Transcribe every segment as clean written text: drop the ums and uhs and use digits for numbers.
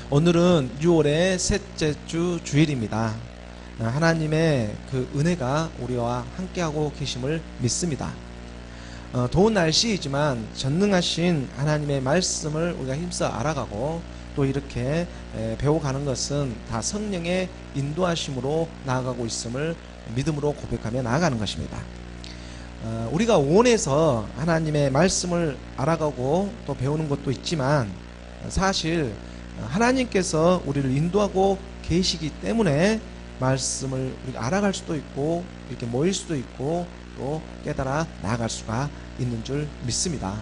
오늘은 6월의 셋째 주 주일입니다. 하나님의 그 은혜가 우리와 함께하고 계심을 믿습니다. 더운 날씨이지만 전능하신 하나님의 말씀을 우리가 힘써 알아가고 또 이렇게 배워가는 것은 다 성령의 인도하심으로 나아가고 있음을 믿음으로 고백하며 나아가는 것입니다. 우리가 원해서 하나님의 말씀을 알아가고 또 배우는 것도 있지만 사실 하나님께서 우리를 인도하고 계시기 때문에 말씀을 우리가 알아갈 수도 있고 이렇게 모일 수도 있고 또 깨달아 나아갈 수가 있는 줄 믿습니다.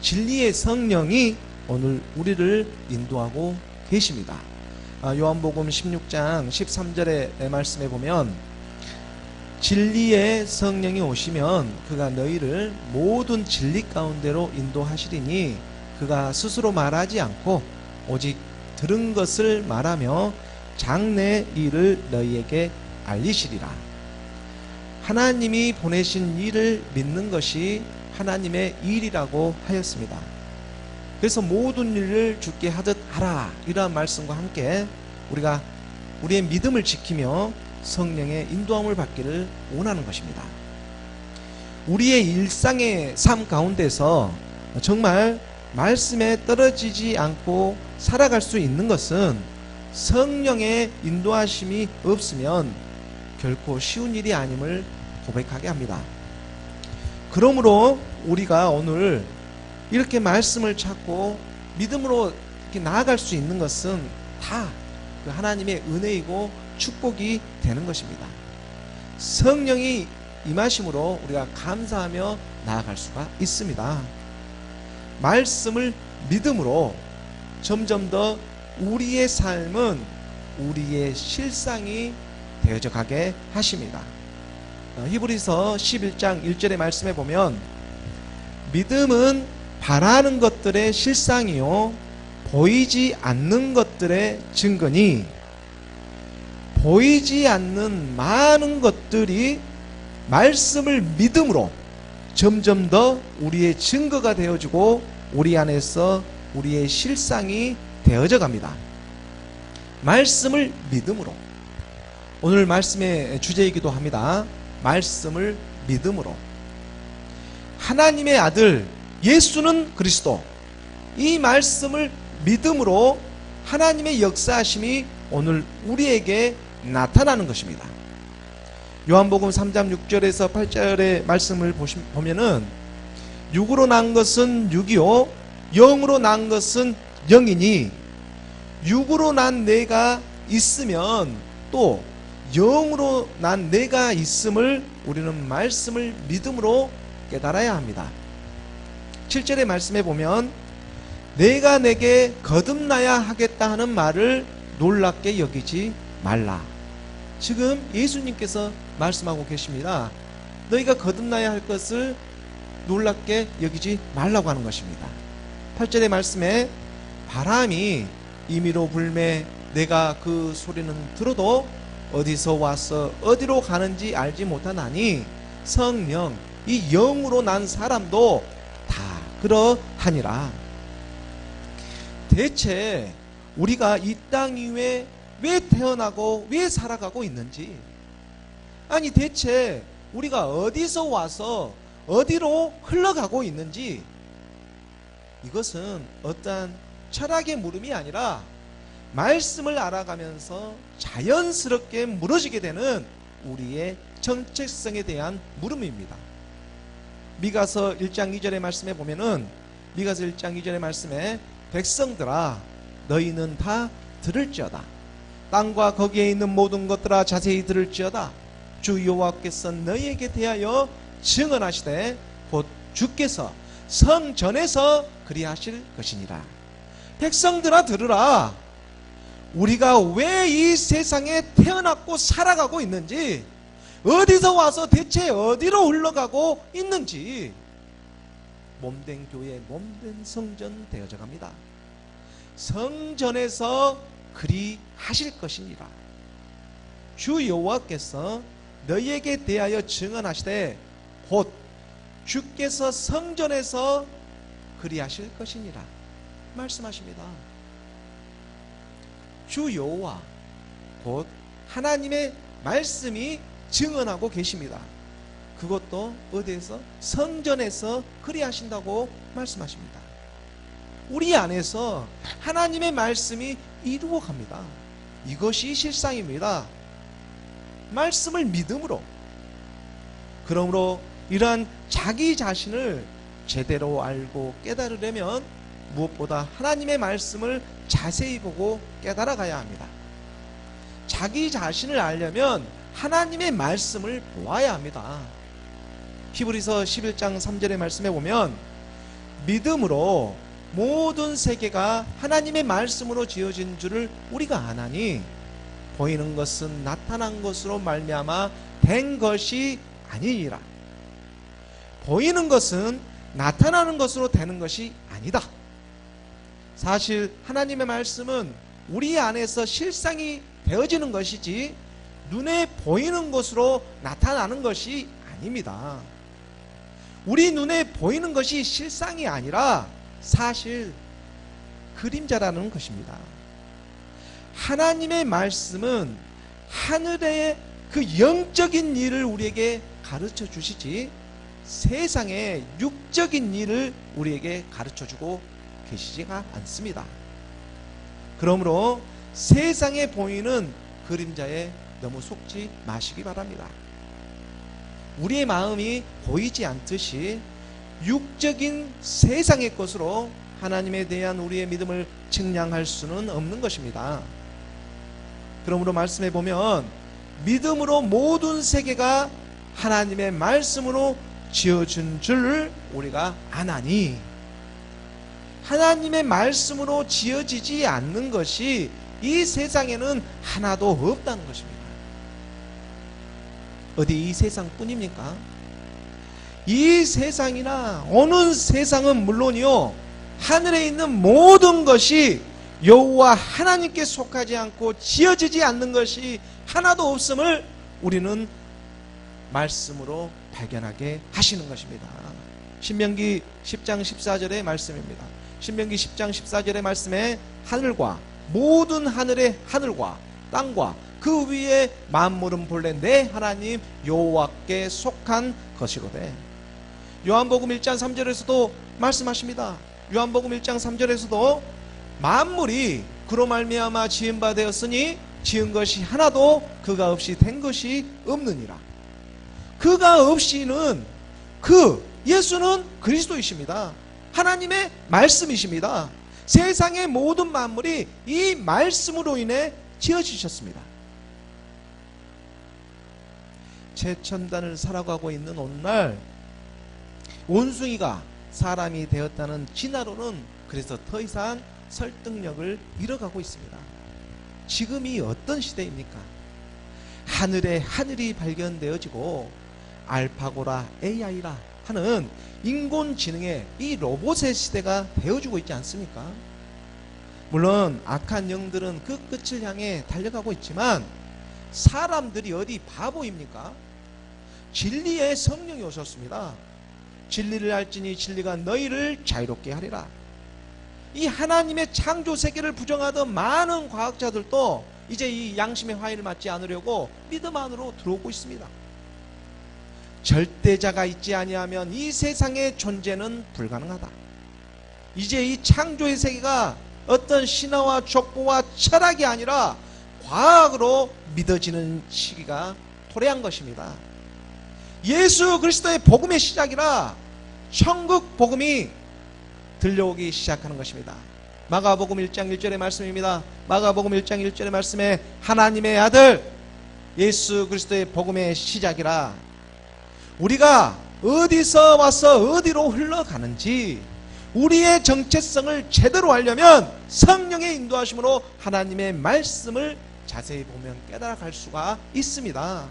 진리의 성령이 오늘 우리를 인도하고 계십니다. 요한복음 16장 13절의 말씀에 보면 진리의 성령이 오시면 그가 너희를 모든 진리 가운데로 인도하시리니 그가 스스로 말하지 않고 오직 들은 것을 말하며 장래 일을 너희에게 알리시리라. 하나님이 보내신 일을 믿는 것이 하나님의 일이라고 하였습니다. 그래서 모든 일을 주께 하듯 하라, 이러한 말씀과 함께 우리가 우리의 믿음을 지키며 성령의 인도함을 받기를 원하는 것입니다. 우리의 일상의 삶 가운데서 정말 말씀에 떨어지지 않고 살아갈 수 있는 것은 성령의 인도하심이 없으면 결코 쉬운 일이 아님을 고백하게 합니다. 그러므로 우리가 오늘 이렇게 말씀을 찾고 믿음으로 이렇게 나아갈 수 있는 것은 다 그 하나님의 은혜이고 축복이 되는 것입니다. 성령이 임하심으로 우리가 감사하며 나아갈 수가 있습니다. 말씀을 믿음으로 점점 더 우리의 삶은 우리의 실상이 되어져 가게 하십니다. 히브리서 11장 1절의 말씀에 보면 믿음은 바라는 것들의 실상이요 보이지 않는 것들의 증거니 보이지 않는 많은 것들이 말씀을 믿음으로 점점 더 우리의 증거가 되어지고 우리 안에서 우리의 실상이 되어져 갑니다. 말씀을 믿음으로, 오늘 말씀의 주제이기도 합니다. 말씀을 믿음으로 하나님의 아들 예수는 그리스도, 이 말씀을 믿음으로 하나님의 역사하심이 오늘 우리에게 나타나는 것입니다. 요한복음 3장 6절에서 8절의 말씀을 보면은 육으로 난 것은 육이요 영으로 난 것은 영이니 육으로 난 내가 있으면 또 영으로 난 내가 있음을 우리는 말씀을 믿음으로 깨달아야 합니다. 7절의 말씀에 보면 내가 내게 거듭나야 하겠다 하는 말을 놀랍게 여기지 말라. 지금 예수님께서 말씀하고 계십니다. 너희가 거듭나야 할 것을 놀랍게 여기지 말라고 하는 것입니다. 8절의 말씀에 바람이 임의로 불매 내가 그 소리는 들어도 어디서 와서 어디로 가는지 알지 못하나니 성령 이 영으로 난 사람도 다 그러하니라. 대체 우리가 이 땅 위에 왜 태어나고 왜 살아가고 있는지, 아니 대체 우리가 어디서 와서 어디로 흘러가고 있는지, 이것은 어떠한 철학의 물음이 아니라 말씀을 알아가면서 자연스럽게 물어지게 되는 우리의 정체성에 대한 물음입니다. 미가서 1장 2절의 말씀에 보면은 미가서 1장 2절의 말씀에 백성들아 너희는 다 들을지어다. 땅과 거기에 있는 모든 것들아 자세히 들을지어다. 주 여호와께서 너희에게 대하여 증언하시되 곧 주께서 성전에서 그리하실 것이니라. 백성들아 들으라. 우리가 왜 이 세상에 태어났고 살아가고 있는지, 어디서 와서 대체 어디로 흘러가고 있는지, 몸된 교회, 몸된 성전 되어져 갑니다. 성전에서 그리하실 것이니라. 주 여호와께서 너희에게 대하여 증언하시되 곧 주께서 성전에서 그리하실 것이니라 말씀하십니다. 주 여호와 곧 하나님의 말씀이 증언하고 계십니다. 그것도 어디에서? 성전에서 그리하신다고 말씀하십니다. 우리 안에서 하나님의 말씀이 이루어갑니다. 이것이 실상입니다. 말씀을 믿음으로. 그러므로 이러한 자기 자신을 제대로 알고 깨달으려면 무엇보다 하나님의 말씀을 자세히 보고 깨달아 가야 합니다. 자기 자신을 알려면 하나님의 말씀을 보아야 합니다. 히브리서 11장 3절의 말씀에 보면 믿음으로 모든 세계가 하나님의 말씀으로 지어진 줄을 우리가 아나니 보이는 것은 나타난 것으로 말미암아 된 것이 아니니라. 보이는 것은 나타나는 것으로 되는 것이 아니다. 사실 하나님의 말씀은 우리 안에서 실상이 되어지는 것이지 눈에 보이는 것으로 나타나는 것이 아닙니다. 우리 눈에 보이는 것이 실상이 아니라 사실 그림자라는 것입니다. 하나님의 말씀은 하늘의 그 영적인 일을 우리에게 가르쳐 주시지 세상의 육적인 일을 우리에게 가르쳐 주고 계시지가 않습니다. 그러므로 세상에 보이는 그림자에 너무 속지 마시기 바랍니다. 우리의 마음이 보이지 않듯이 육적인 세상의 것으로 하나님에 대한 우리의 믿음을 측량할 수는 없는 것입니다. 그러므로 말씀해 보면 믿음으로 모든 세계가 하나님의 말씀으로 지어진 줄 우리가 아나니, 하나님의 말씀으로 지어지지 않는 것이 이 세상에는 하나도 없다는 것입니다. 어디 이 세상뿐입니까? 이 세상이나 오는 세상은 물론이요, 하늘에 있는 모든 것이 여호와 하나님께 속하지 않고 지어지지 않는 것이 하나도 없음을 우리는 말씀으로 발견하게 하시는 것입니다. 신명기 10장 14절의 말씀입니다. 신명기 10장 14절의 말씀에 하늘과 모든 하늘의 하늘과 땅과 그 위에 만물은 본래 내 하나님 여호와께 속한 것이로되. 요한복음 1장 3절에서도 말씀하십니다. 요한복음 1장 3절에서도 만물이 그로 말미암아 지은 바 되었으니 지은 것이 하나도 그가 없이 된 것이 없느니라. 그가 없이는 예수는 그리스도이십니다. 하나님의 말씀이십니다. 세상의 모든 만물이 이 말씀으로 인해 지어지셨습니다. 최첨단을 살아가고 있는 오늘날 원숭이가 사람이 되었다는 진화론은 그래서 더 이상 설득력을 잃어가고 있습니다. 지금이 어떤 시대입니까? 하늘에 하늘이 발견되어지고 알파고라 AI라 하는 인공지능의 이 로봇의 시대가 되어지고 있지 않습니까? 물론 악한 영들은 그 끝을 향해 달려가고 있지만 사람들이 어디 바보입니까? 진리의 성령이 오셨습니다. 진리를 알지니 진리가 너희를 자유롭게 하리라. 이 하나님의 창조 세계를 부정하던 많은 과학자들도 이제 이 양심의 화해를 맞지 않으려고 믿음 안으로 들어오고 있습니다. 절대자가 있지 아니하면 이 세상의 존재는 불가능하다. 이제 이 창조의 세계가 어떤 신화와 족보와 철학이 아니라 과학으로 믿어지는 시기가 도래한 것입니다. 예수 그리스도의 복음의 시작이라 천국 복음이 들려오기 시작하는 것입니다. 마가복음 1장 1절의 말씀입니다. 마가복음 1장 1절의 말씀에 하나님의 아들 예수 그리스도의 복음의 시작이라. 우리가 어디서 와서 어디로 흘러가는지 우리의 정체성을 제대로 알려면 성령의 인도하심으로 하나님의 말씀을 자세히 보면 깨달아갈 수가 있습니다.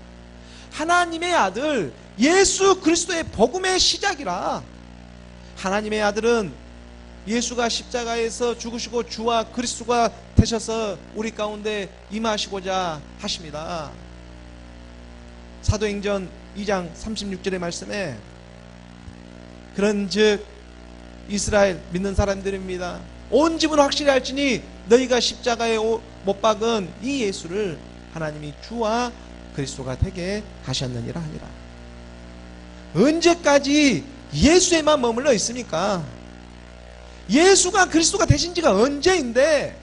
하나님의 아들 예수 그리스도의 복음의 시작이라. 하나님의 아들은 예수가 십자가에서 죽으시고 주와 그리스도가 되셔서 우리 가운데 임하시고자 하십니다. 사도행전 2장 36절의 말씀에 그런즉 이스라엘 믿는 사람들입니다. 온 집은 확실히 알지니 너희가 십자가에 못 박은 이 예수를 하나님이 주와 그리스도가 되게 하셨느니라 하니라. 언제까지 예수에만 머물러 있습니까? 예수가 그리스도가 되신 지가 언제인데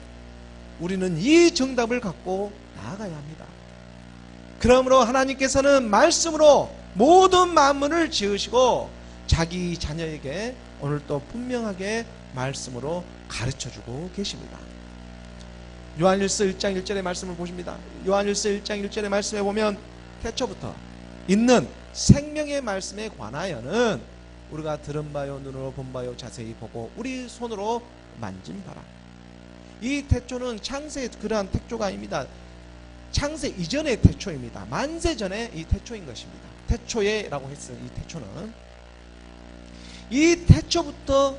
우리는 이 정답을 갖고 나아가야 합니다. 그러므로 하나님께서는 말씀으로 모든 만물을 지으시고 자기 자녀에게 오늘 또 분명하게 말씀으로 가르쳐주고 계십니다. 요한일서 1장 1절의 말씀을 보십니다. 요한일서 1장 1절의 말씀에 보면 태초부터 있는 생명의 말씀에 관하여는 우리가 들은 바요 눈으로 본 바요 자세히 보고 우리 손으로 만진 바라. 이 태초는 창세의 그러한 태초가 아닙니다. 창세 이전의 태초입니다. 만세 전에 이 태초인 것입니다. 태초에라고 했어요. 이 태초는 이 태초부터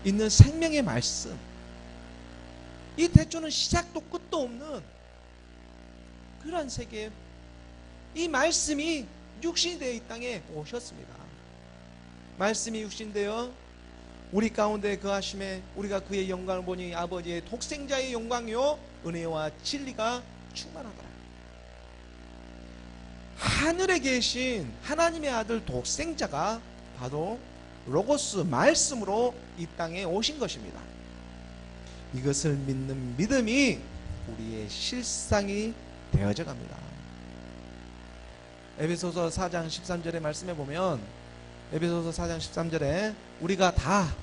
있는 생명의 말씀. 이 태초는 시작도 끝도 없는 그러한 세계. 이 말씀이 육신이 되어 이 땅에 오셨습니다. 말씀이 육신되어 우리 가운데 거하심에 우리가 그의 영광을 보니 아버지의 독생자의 영광이요 은혜와 진리가 충만하더라. 하늘에 계신 하나님의 아들 독생자가 바로 로고스 말씀으로 이 땅에 오신 것입니다. 이것을 믿는 믿음이 우리의 실상이 되어져 갑니다. 에베소서 4장 13절의 말씀에 보면 에베소서 4장 13절에 우리가 다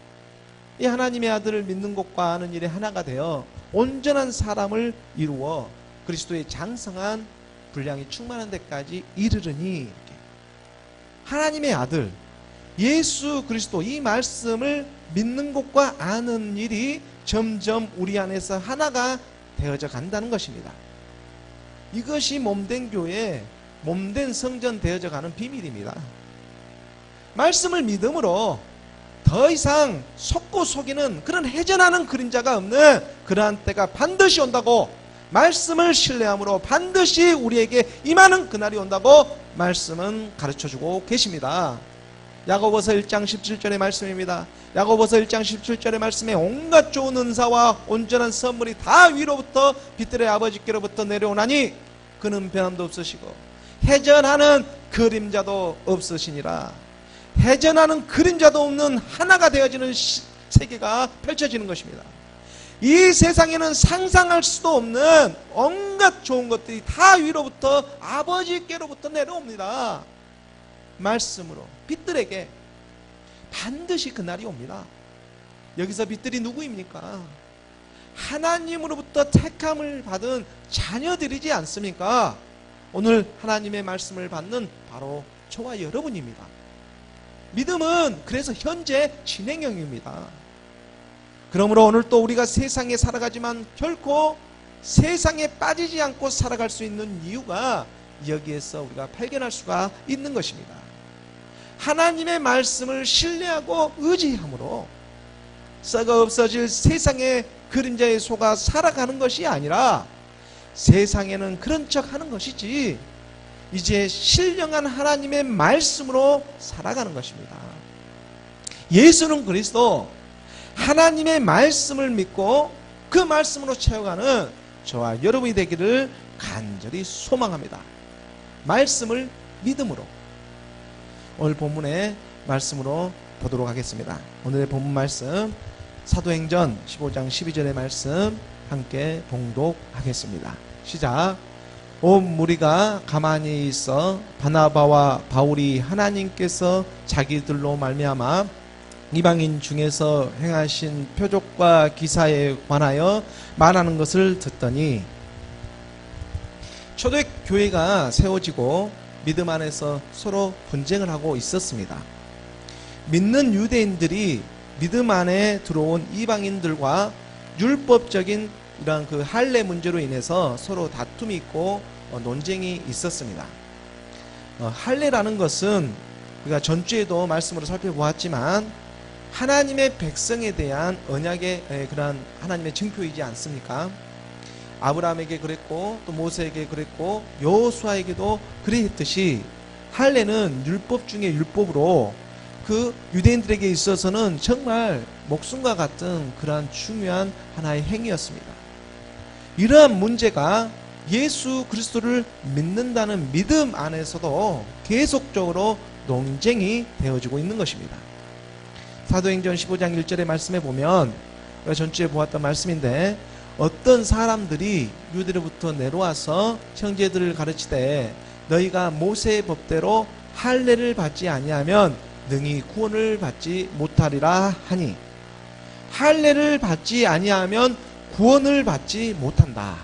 이 하나님의 아들을 믿는 것과 하는 일에 하나가 되어 온전한 사람을 이루어 그리스도의 장성한 분량이 충만한 데까지 이르르니, 하나님의 아들 예수 그리스도 이 말씀을 믿는 것과 아는 일이 점점 우리 안에서 하나가 되어져 간다는 것입니다. 이것이 몸된 교회, 몸된 성전 되어져 가는 비밀입니다. 말씀을 믿음으로 더 이상 속고 속이는 그런 해전하는 그림자가 없는 그러한 때가 반드시 온다고, 말씀을 신뢰함으로 반드시 우리에게 임하는 그날이 온다고 말씀은 가르쳐주고 계십니다. 야고보서 1장 17절의 말씀입니다. 야고보서 1장 17절의 말씀에 온갖 좋은 은사와 온전한 선물이 다 위로부터 빛들의 아버지께로부터 내려오나니 그는 변함도 없으시고 해전하는 그림자도 없으시니라. 해전하는 그림자도 없는 하나가 되어지는 세계가 펼쳐지는 것입니다. 이 세상에는 상상할 수도 없는 온갖 좋은 것들이 다 위로부터 아버지께로부터 내려옵니다. 말씀으로 빛들에게 반드시 그날이 옵니다. 여기서 빛들이 누구입니까? 하나님으로부터 택함을 받은 자녀들이지 않습니까? 오늘 하나님의 말씀을 받는 바로 저와 여러분입니다. 믿음은 그래서 현재 진행형입니다. 그러므로 오늘 또 우리가 세상에 살아가지만 결코 세상에 빠지지 않고 살아갈 수 있는 이유가 여기에서 우리가 발견할 수가 있는 것입니다. 하나님의 말씀을 신뢰하고 의지함으로 썩어 없어질 세상의 그림자에 속아 살아가는 것이 아니라 세상에는 그런 척 하는 것이지 이제 신령한 하나님의 말씀으로 살아가는 것입니다. 예수는 그리스도, 하나님의 말씀을 믿고 그 말씀으로 채워가는 저와 여러분이 되기를 간절히 소망합니다. 말씀을 믿음으로 오늘 본문의 말씀으로 보도록 하겠습니다. 오늘의 본문 말씀 사도행전 15장 12절의 말씀 함께 봉독하겠습니다. 시작. 온 무리가 가만히 있어 바나바와 바울이 하나님께서 자기들로 말미암아 이방인 중에서 행하신 표적과 기사에 관하여 말하는 것을 듣더니, 초대 교회가 세워지고 믿음 안에서 서로 분쟁을 하고 있었습니다. 믿는 유대인들이 믿음 안에 들어온 이방인들과 율법적인 이런 그 할례 문제로 인해서 서로 다툼이 있고 논쟁이 있었습니다. 할례라는 것은 우리가 전주에도 말씀으로 살펴보았지만 하나님의 백성에 대한 언약의 그러한 하나님의 증표이지 않습니까? 아브라함에게 그랬고 또 모세에게 그랬고 여호수아에게도 그랬듯이 할례는 율법 중에 율법으로 그 유대인들에게 있어서는 정말 목숨과 같은 그러한 중요한 하나의 행위였습니다. 이러한 문제가 예수 그리스도를 믿는다는 믿음 안에서도 계속적으로 논쟁이 되어지고 있는 것입니다. 사도행전 15장 1절의 말씀에 보면 우리가 전주에 보았던 말씀인데, 어떤 사람들이 유대로부터 내려와서 형제들을 가르치되 너희가 모세의 법대로 할례를 받지 아니하면 능히 구원을 받지 못하리라 하니, 할례를 받지 아니하면 구원을 받지 못한다.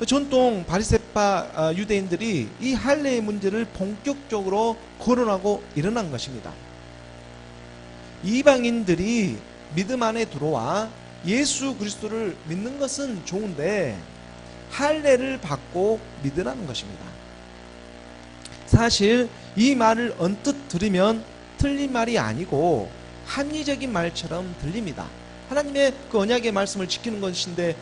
전통 바리새파 유대인들이 이 할례의 문제를 본격적으로 거론하고 일어난 것입니다. 이방인들이 믿음 안에 들어와 예수 그리스도를 믿는 것은 좋은데 할례를 받고 믿으라는 것입니다. 사실 이 말을 언뜻 들으면 틀린 말이 아니고 합리적인 말처럼 들립니다. 하나님의 그 언약의 말씀을 지키는 것인데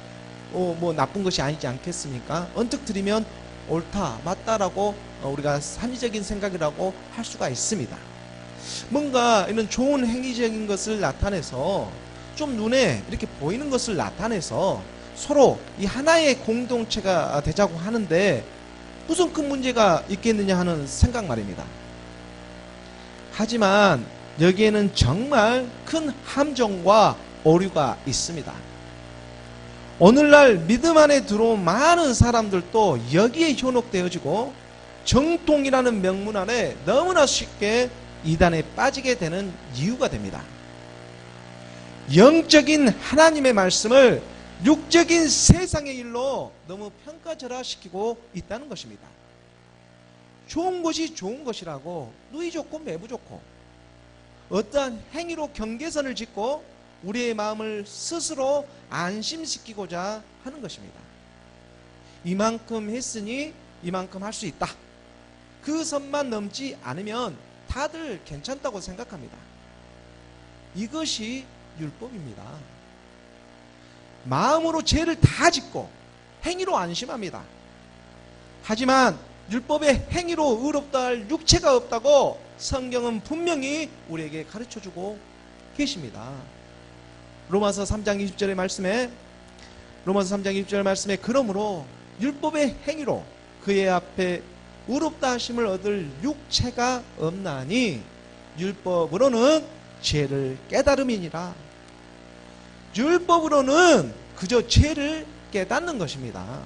뭐 나쁜 것이 아니지 않겠습니까? 언뜻 들으면 옳다, 맞다라고 우리가 합리적인 생각이라고 할 수가 있습니다. 뭔가 이런 좋은 행위적인 것을 나타내서 좀 눈에 이렇게 보이는 것을 나타내서 서로 이 하나의 공동체가 되자고 하는데 무슨 큰 문제가 있겠느냐 하는 생각 말입니다. 하지만 여기에는 정말 큰 함정과 오류가 있습니다. 오늘날 믿음 안에 들어온 많은 사람들도 여기에 현혹되어지고 정통이라는 명문 안에 너무나 쉽게 이단에 빠지게 되는 이유가 됩니다. 영적인 하나님의 말씀을 육적인 세상의 일로 너무 평가절하시키고 있다는 것입니다. 좋은 것이 좋은 것이라고 누이 좋고 매부 좋고 어떠한 행위로 경계선을 짓고 우리의 마음을 스스로 안심시키고자 하는 것입니다. 이만큼 했으니 이만큼 할 수 있다. 그 선만 넘지 않으면 다들 괜찮다고 생각합니다. 이것이 율법입니다. 마음으로 죄를 다 짓고 행위로 안심합니다. 하지만 율법의 행위로 의롭다 할 육체가 없다고 성경은 분명히 우리에게 가르쳐주고 계십니다. 로마서 3장 20절의 말씀에 그러므로 율법의 행위로 그의 앞에 의롭다 하심을 얻을 육체가 없나니 율법으로는 죄를 깨달음이니라. 율법으로는 그저 죄를 깨닫는 것입니다.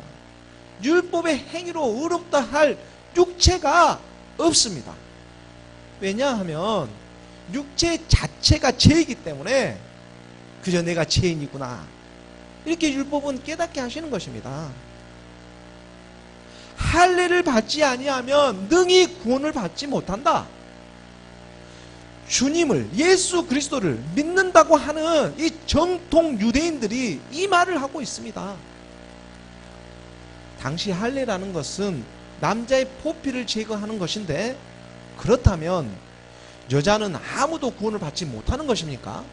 율법의 행위로 의롭다 할 육체가 없습니다. 왜냐하면 육체 자체가 죄이기 때문에 그저 내가 죄인이구나, 이렇게 율법은 깨닫게 하시는 것입니다. 할례를 받지 아니하면 능히 구원을 받지 못한다. 주님을, 예수 그리스도를 믿는다고 하는 이 정통 유대인들이 이 말을 하고 있습니다. 당시 할례라는 것은 남자의 포피를 제거하는 것인데, 그렇다면 여자는 아무도 구원을 받지 못하는 것입니까?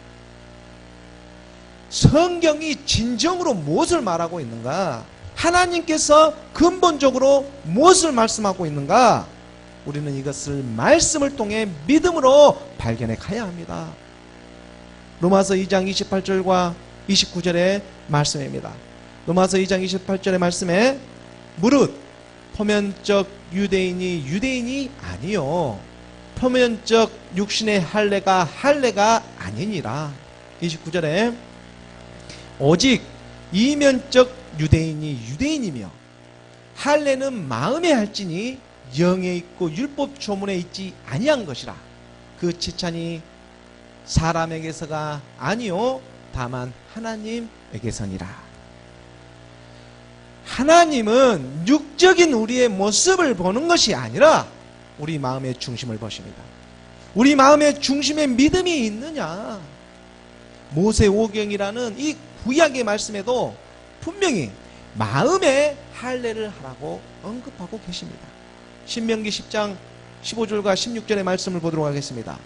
성경이 진정으로 무엇을 말하고 있는가? 하나님께서 근본적으로 무엇을 말씀하고 있는가? 우리는 이것을 말씀을 통해 믿음으로 발견해 가야 합니다. 로마서 2장 28절과 29절의 말씀입니다. 로마서 2장 28절의 말씀에 무릇 표면적 유대인이 유대인이 아니요 표면적 육신의 할례가 아니니라. 29절에 오직 이면적 유대인이 유대인이며 할례는 마음에 할지니 영에 있고 율법 조문에 있지 아니한 것이라. 그 칭찬이 사람에게서가 아니요 다만 하나님에게서니라. 하나님은 육적인 우리의 모습을 보는 것이 아니라 우리 마음의 중심을 보십니다. 우리 마음의 중심에 믿음이 있느냐. 모세오경이라는 이 구약의 말씀에도 분명히 마음의 할례를 하라고 언급하고 계십니다. 신명기 10장 15절과 16절의 말씀을 보도록 하겠습니다.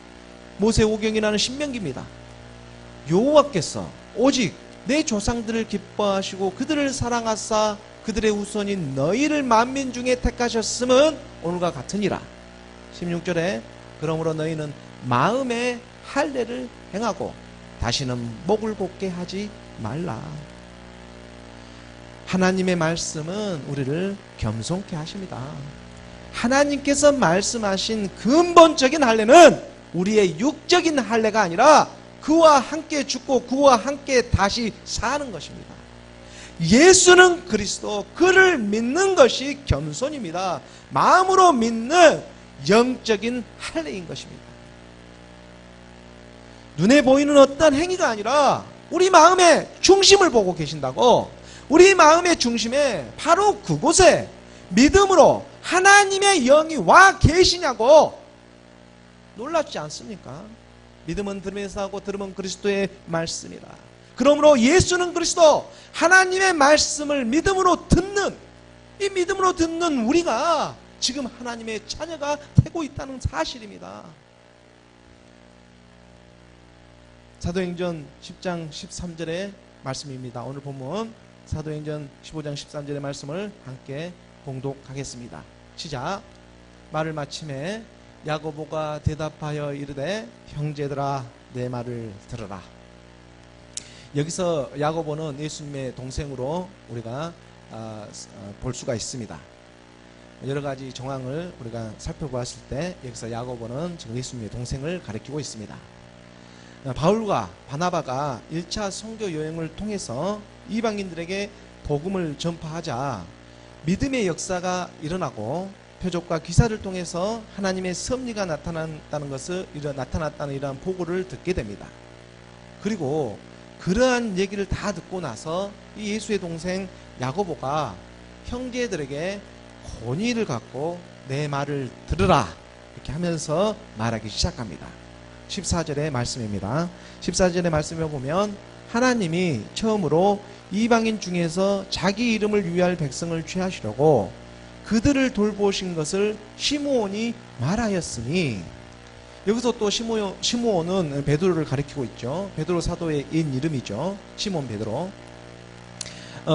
모세오경이라는 신명기입니다. 여호와께서 오직 내 조상들을 기뻐하시고 그들을 사랑하사 그들의 후손인 너희를 만민 중에 택하셨음은 오늘과 같으니라. 16절에 그러므로 너희는 마음의 할례를 행하고 다시는 목을 곧게 하지 말라. 하나님의 말씀은 우리를 겸손케 하십니다. 하나님께서 말씀하신 근본적인 할례는 우리의 육적인 할례가 아니라 그와 함께 죽고 그와 함께 다시 사는 것입니다. 예수는 그리스도, 그를 믿는 것이 겸손입니다. 마음으로 믿는 영적인 할례인 것입니다. 눈에 보이는 어떤 행위가 아니라 우리 마음의 중심을 보고 계신다고. 우리 마음의 중심에 바로 그곳에 믿음으로 하나님의 영이 와 계시냐고. 놀랍지 않습니까? 믿음은 들으면서 하고 들으면 그리스도의 말씀이라. 그러므로 예수는 그리스도, 하나님의 말씀을 믿음으로 듣는, 이 믿음으로 듣는 우리가 지금 하나님의 자녀가 되고 있다는 사실입니다. 사도행전 10장 13절의 말씀입니다. 오늘 본문 사도행전 15장 13절의 말씀을 함께 봉독하겠습니다. 시작. 말을 마침에 야고보가 대답하여 이르되 형제들아 내 말을 들으라. 여기서 야고보는 예수님의 동생으로 우리가 볼 수가 있습니다. 여러 가지 정황을 우리가 살펴보았을 때 여기서 야고보는 지금 예수님의 동생을 가리키고 있습니다. 바울과 바나바가 1차 선교 여행을 통해서 이방인들에게 복음을 전파하자 믿음의 역사가 일어나고 표적과 기사를 통해서 하나님의 섭리가 나타났다는 이러한 보고를 듣게 됩니다. 그리고 그러한 얘기를 다 듣고 나서 이 예수의 동생 야고보가 형제들에게 권위를 갖고 내 말을 들으라 이렇게 하면서 말하기 시작합니다. 14절의 말씀입니다. 14절의 말씀에 보면 하나님이 처음으로 이방인 중에서 자기 이름을 위할 백성을 취하시려고 그들을 돌보신 것을 시므온이 말하였으니, 여기서 또 시므온은 베드로를 가리키고 있죠. 베드로 사도의 옛 이름이죠. 시몬 베드로.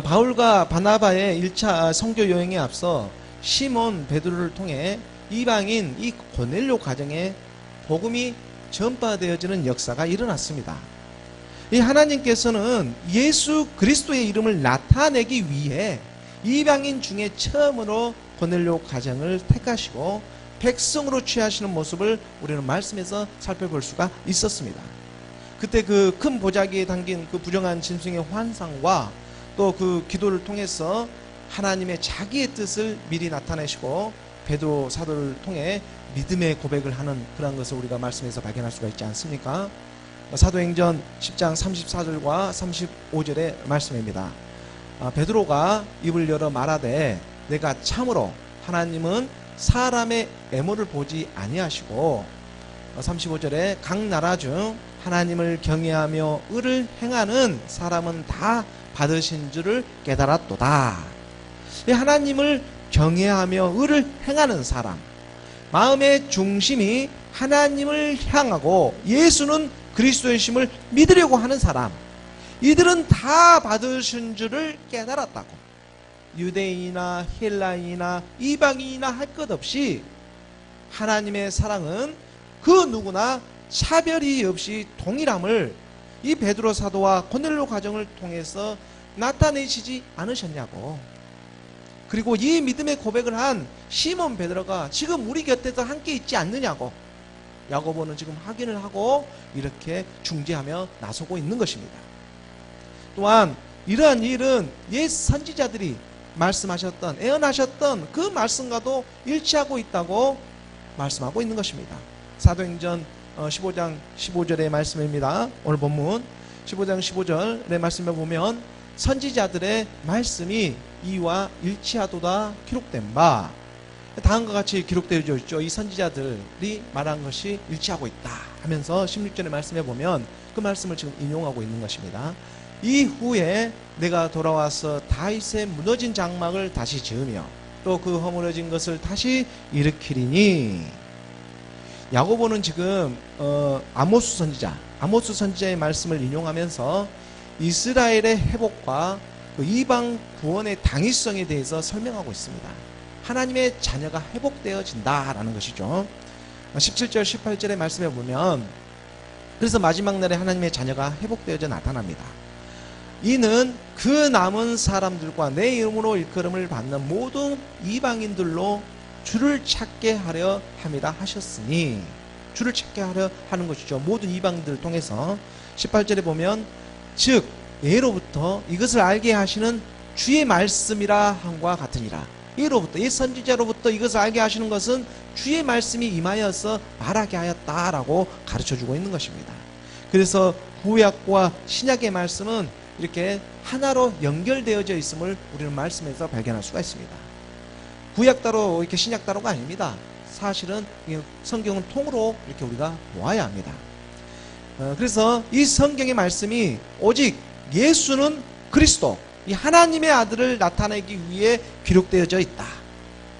바울과 바나바의 1차 선교 여행에 앞서 시몬 베드로를 통해 이방인 이 고넬료 가정에 복음이 전파되어지는 역사가 일어났습니다. 이 하나님께서는 예수 그리스도의 이름을 나타내기 위해 이방인 중에 처음으로 고넬료 가정을 택하시고 백성으로 취하시는 모습을 우리는 말씀에서 살펴볼 수가 있었습니다. 그때 그 큰 보자기에 담긴 그 부정한 짐승의 환상과 또 그 기도를 통해서 하나님의 자기의 뜻을 미리 나타내시고 베드로 사도를 통해 믿음의 고백을 하는 그런 것을 우리가 말씀에서 발견할 수가 있지 않습니까? 사도행전 10장 34절과 35절의 말씀입니다. 베드로가 입을 열어 말하되 내가 참으로 하나님은 사람의 애모를 보지 아니하시고, 35절에 각 나라 중 하나님을 경외하며 의를 행하는 사람은 다 받으신 줄을 깨달았도다. 하나님을 경외하며 의를 행하는 사람, 마음의 중심이 하나님을 향하고 예수는 그리스도의 심을 믿으려고 하는 사람, 이들은 다 받으신 줄을 깨달았다고. 유대인이나 헬라인이나 이방인이나 할 것 없이 하나님의 사랑은 그 누구나 차별이 없이 동일함을 이 베드로 사도와 고넬료 가정을 통해서 나타내시지 않으셨냐고. 그리고 이 믿음의 고백을 한 시몬 베드로가 지금 우리 곁에서 함께 있지 않느냐고 야고보는 지금 확인을 하고 이렇게 중재하며 나서고 있는 것입니다. 또한 이러한 일은 옛 선지자들이 말씀하셨던, 예언하셨던 그 말씀과도 일치하고 있다고 말씀하고 있는 것입니다. 사도행전 15장 15절의 말씀입니다. 오늘 본문 15장 15절의 말씀에 보면 선지자들의 말씀이 이와 일치하도다 기록된 바, 다음과 같이 기록되어 있죠. 이 선지자들이 말한 것이 일치하고 있다 하면서 16절의 말씀에 보면 그 말씀을 지금 인용하고 있는 것입니다. 이후에 내가 돌아와서 다윗의 무너진 장막을 다시 지으며 또 그 허물어진 것을 다시 일으키리니. 야고보는 지금 아모스 선지자의 말씀을 인용하면서 이스라엘의 회복과 그 이방 구원의 당위성에 대해서 설명하고 있습니다. 하나님의 자녀가 회복되어진다라는 것이죠. 17절 18절의 말씀에 보면 그래서 마지막 날에 하나님의 자녀가 회복되어져 나타납니다. 이는 그 남은 사람들과 내 이름으로 일컬음을 받는 모든 이방인들로 주를 찾게 하려 함이라 하셨으니, 주를 찾게 하려 하는 것이죠. 모든 이방인들을 통해서. 18절에 보면 즉 예로부터 이것을 알게 하시는 주의 말씀이라 함과 같으니라. 예로부터, 이 선지자로부터 이것을 알게 하시는 것은 주의 말씀이 임하여서 말하게 하였다라고 가르쳐주고 있는 것입니다. 그래서 구약과 신약의 말씀은 이렇게 하나로 연결되어져 있음을 우리는 말씀에서 발견할 수가 있습니다. 구약 따로 이렇게 신약 따로가 아닙니다. 사실은 성경은 통으로 이렇게 우리가 보아야 합니다. 그래서 이 성경의 말씀이 오직 예수는 그리스도, 이 하나님의 아들을 나타내기 위해 기록되어져 있다.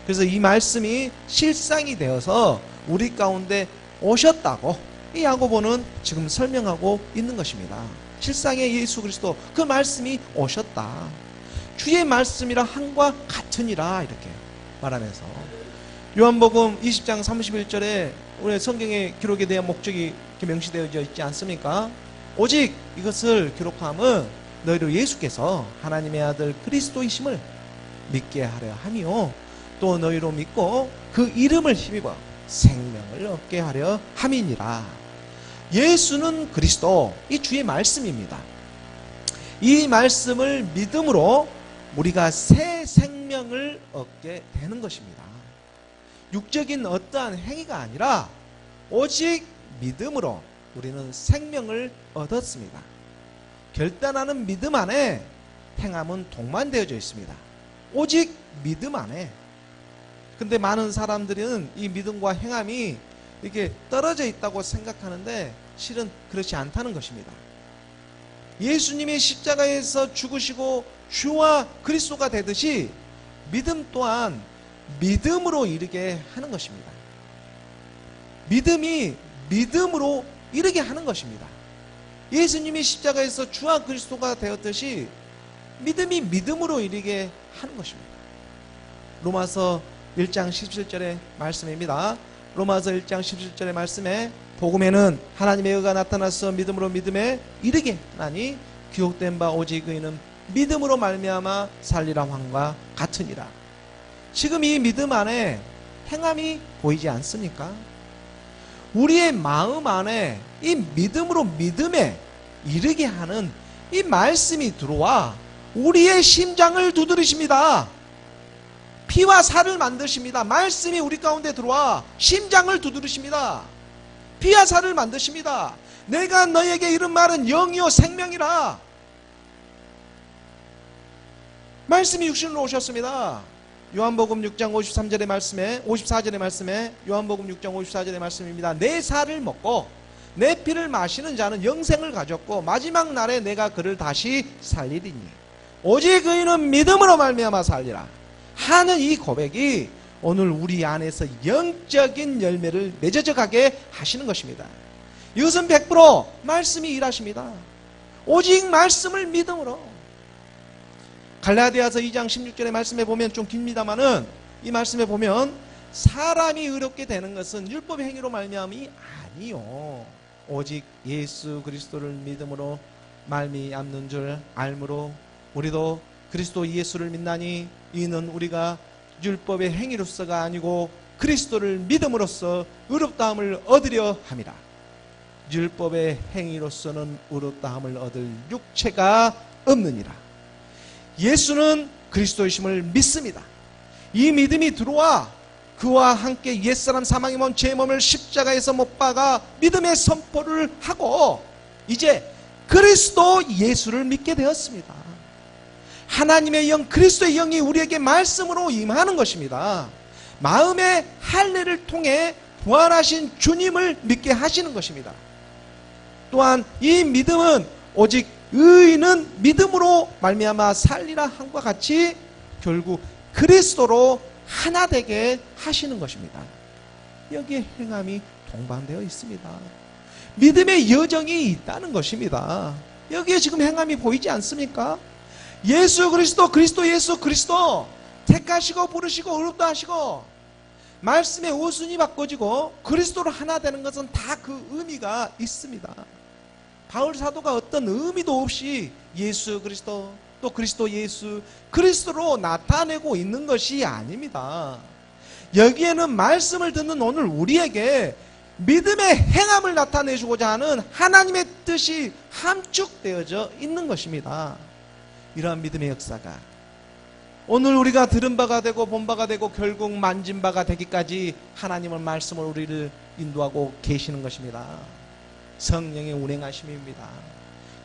그래서 이 말씀이 실상이 되어서 우리 가운데 오셨다고 이 야고보는 지금 설명하고 있는 것입니다. 실상의 예수 그리스도, 그 말씀이 오셨다. 주의 말씀이라 함과 같으니라 이렇게 말하면서, 요한복음 20장 31절에 우리 성경에 기록에 대한 목적이 명시되어져 있지 않습니까? 오직 이것을 기록함은 너희로 예수께서 하나님의 아들 그리스도이심을 믿게 하려 함이요 또 너희로 믿고 그 이름을 힘입어 생명을 얻게 하려 함이니라. 예수는 그리스도, 이 주의 말씀입니다. 이 말씀을 믿음으로 우리가 새 생명을 얻게 되는 것입니다. 육적인 어떠한 행위가 아니라 오직 믿음으로 우리는 생명을 얻었습니다. 결단하는 믿음 안에 행함은 동반되어져 있습니다. 오직 믿음 안에. 근데 많은 사람들은 이 믿음과 행함이 이렇게 떨어져 있다고 생각하는데 실은 그렇지 않다는 것입니다. 예수님이 십자가에서 죽으시고 주와 그리스도가 되듯이 믿음 또한 믿음으로 이르게 하는 것입니다. 믿음이 믿음으로 이르게 하는 것입니다. 예수님이 십자가에서 주와 그리스도가 되었듯이 믿음이 믿음으로 이르게 하는 것입니다. 로마서 1장 17절의 말씀입니다. 로마서 1장 17절의 말씀에 복음에는 하나님의 의가 나타나서 믿음으로 믿음에 이르게 하나니 기록된 바 오직 의인은 믿음으로 말미암아 살리라 함과 같으니라. 지금 이 믿음 안에 행함이 보이지 않습니까? 우리의 마음 안에 이 믿음으로 믿음에 이르게 하는 이 말씀이 들어와 우리의 심장을 두드리십니다. 피와 살을 만드십니다. 말씀이 우리 가운데 들어와 심장을 두드리십니다. 피와 살을 만드십니다. 내가 너에게 이른 말은 영이요 생명이라. 말씀이 육신으로 오셨습니다. 요한복음 6장 53절의 말씀에 54절의 말씀에 요한복음 6장 54절의 말씀입니다. 내 살을 먹고 내 피를 마시는 자는 영생을 가졌고 마지막 날에 내가 그를 다시 살리리니 오직 의인은 믿음으로 말미암아 살리라 하는 이 고백이 오늘 우리 안에서 영적인 열매를 맺어져 가게 하시는 것입니다. 이것은 100% 말씀이 일하십니다. 오직 말씀을 믿음으로. 갈라디아서 2장 16절의 말씀에 보면 좀 깁니다마는 이 말씀에 보면 사람이 의롭게 되는 것은 율법의 행위로 말미암이 아니요 오직 예수 그리스도를 믿음으로 말미암는 줄 알므로 우리도 그리스도 예수를 믿나니 이는 우리가 율법의 행위로서가 아니고 그리스도를 믿음으로써 의롭다함을 얻으려 함이라. 율법의 행위로서는 의롭다함을 얻을 육체가 없느니라. 예수는 그리스도이심을 믿습니다. 이 믿음이 들어와 그와 함께 옛사람 사망의 몸 제 몸을 십자가에서 못 박아 믿음의 선포를 하고 이제 그리스도 예수를 믿게 되었습니다. 하나님의 영 그리스도의 영이 우리에게 말씀으로 임하는 것입니다. 마음의 할례를 통해 부활하신 주님을 믿게 하시는 것입니다. 또한 이 믿음은 오직 의인은 믿음으로 말미암아 살리라 함과 같이 결국 그리스도로 하나 되게 하시는 것입니다. 여기에 행함이 동반되어 있습니다. 믿음의 여정이 있다는 것입니다. 여기에 지금 행함이 보이지 않습니까? 예수 그리스도, 그리스도 예수 그리스도 택하시고 부르시고 의롭다 하시고 말씀의 오순이 바꿔지고 그리스도로 하나 되는 것은 다 그 의미가 있습니다. 바울 사도가 어떤 의미도 없이 예수 그리스도, 또 그리스도 예수, 그리스도로 나타내고 있는 것이 아닙니다. 여기에는 말씀을 듣는 오늘 우리에게 믿음의 행함을 나타내주고자 하는 하나님의 뜻이 함축되어져 있는 것입니다. 이러한 믿음의 역사가 오늘 우리가 들은 바가 되고 본 바가 되고 결국 만진 바가 되기까지 하나님의 말씀을 우리를 인도하고 계시는 것입니다. 성령의 운행하심입니다.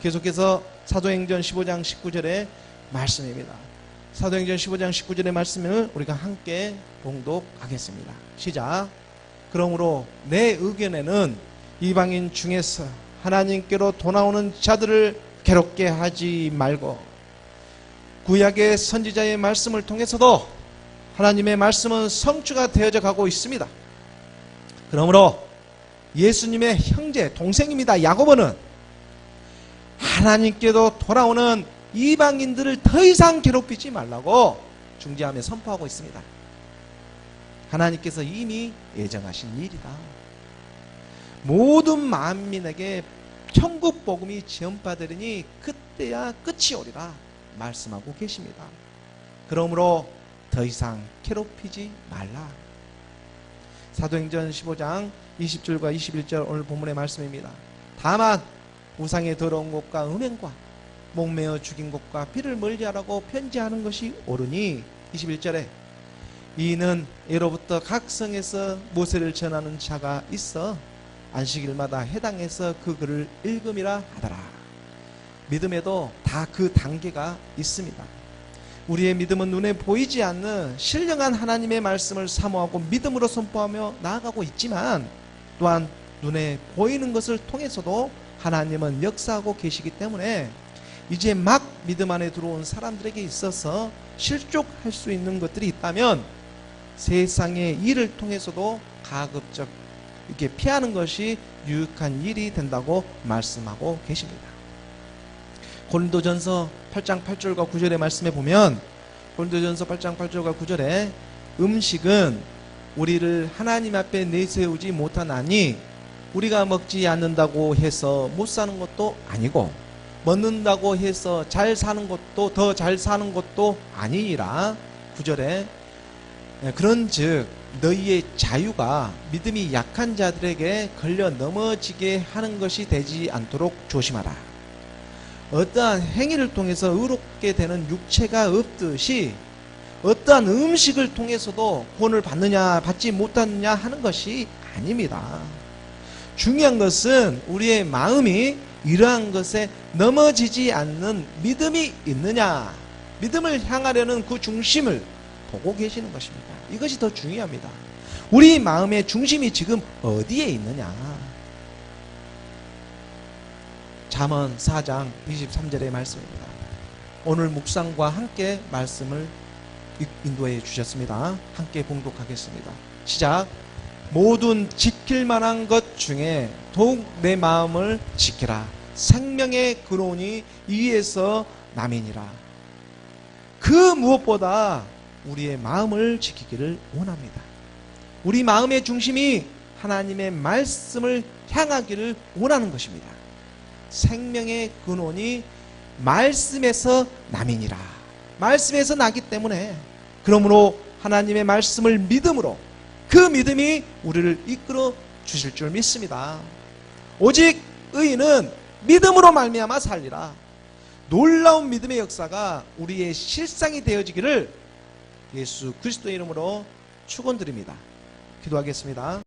계속해서 사도행전 15장 19절의 말씀입니다. 사도행전 15장 19절의 말씀을 우리가 함께 봉독하겠습니다. 시작. 그러므로 내 의견에는 이방인 중에서 하나님께로 돌아오는 자들을 괴롭게 하지 말고 구약의 선지자의 말씀을 통해서도 하나님의 말씀은 성취가 되어져 가고 있습니다. 그러므로 예수님의 형제, 동생입니다. 야고보는 하나님께도 돌아오는 이방인들을 더 이상 괴롭히지 말라고 중지하며 선포하고 있습니다. 하나님께서 이미 예정하신 일이다. 모든 만민에게 천국 복음이 전파되리니 그때야 끝이 오리라 말씀하고 계십니다. 그러므로 더 이상 괴롭히지 말라. 사도행전 15장 20절과 21절 오늘 본문의 말씀입니다. 다만 우상의 더러운 것과 음행과 목매어 죽인 것과 피를 멀리하라고 편지하는 것이 옳으니 21절에 이는 예로부터 각 성에서 모세를 전하는 자가 있어 안식일마다 해당해서 그 글을 읽음이라 하더라. 믿음에도 다 그 단계가 있습니다. 우리의 믿음은 눈에 보이지 않는 신령한 하나님의 말씀을 사모하고 믿음으로 선포하며 나아가고 있지만 또한 눈에 보이는 것을 통해서도 하나님은 역사하고 계시기 때문에 이제 막 믿음 안에 들어온 사람들에게 있어서 실족할 수 있는 것들이 있다면 세상의 일을 통해서도 가급적 이렇게 피하는 것이 유익한 일이 된다고 말씀하고 계십니다. 고린도전서 8장 8절과 9절의 말씀에 보면 고린도전서 8장 8절과 9절에 음식은 우리를 하나님 앞에 내세우지 못하나니 우리가 먹지 않는다고 해서 못 사는 것도 아니고 먹는다고 해서 잘 사는 것도 더 잘 사는 것도 아니니라. 9절에 그런즉 너희의 자유가 믿음이 약한 자들에게 걸려 넘어지게 하는 것이 되지 않도록 조심하라. 어떠한 행위를 통해서 의롭게 되는 육체가 없듯이 어떠한 음식을 통해서도 구원을 받느냐 받지 못하느냐 하는 것이 아닙니다. 중요한 것은 우리의 마음이 이러한 것에 넘어지지 않는 믿음이 있느냐, 믿음을 향하려는 그 중심을 보고 계시는 것입니다. 이것이 더 중요합니다. 우리 마음의 중심이 지금 어디에 있느냐. 잠언 4장 23절의 말씀입니다. 오늘 묵상과 함께 말씀을 인도해 주셨습니다. 함께 봉독하겠습니다. 시작. 모든 지킬 만한 것 중에 더욱 내 마음을 지키라. 생명의 근원이 이에서 남이니라. 그 무엇보다 우리의 마음을 지키기를 원합니다. 우리 마음의 중심이 하나님의 말씀을 향하기를 원하는 것입니다. 생명의 근원이 말씀에서 남이니라. 말씀에서 나기 때문에 그러므로 하나님의 말씀을 믿음으로 그 믿음이 우리를 이끌어 주실 줄 믿습니다. 오직 의인은 믿음으로 말미암아 살리라. 놀라운 믿음의 역사가 우리의 실상이 되어지기를 예수 그리스도의 이름으로 축원드립니다. 기도하겠습니다.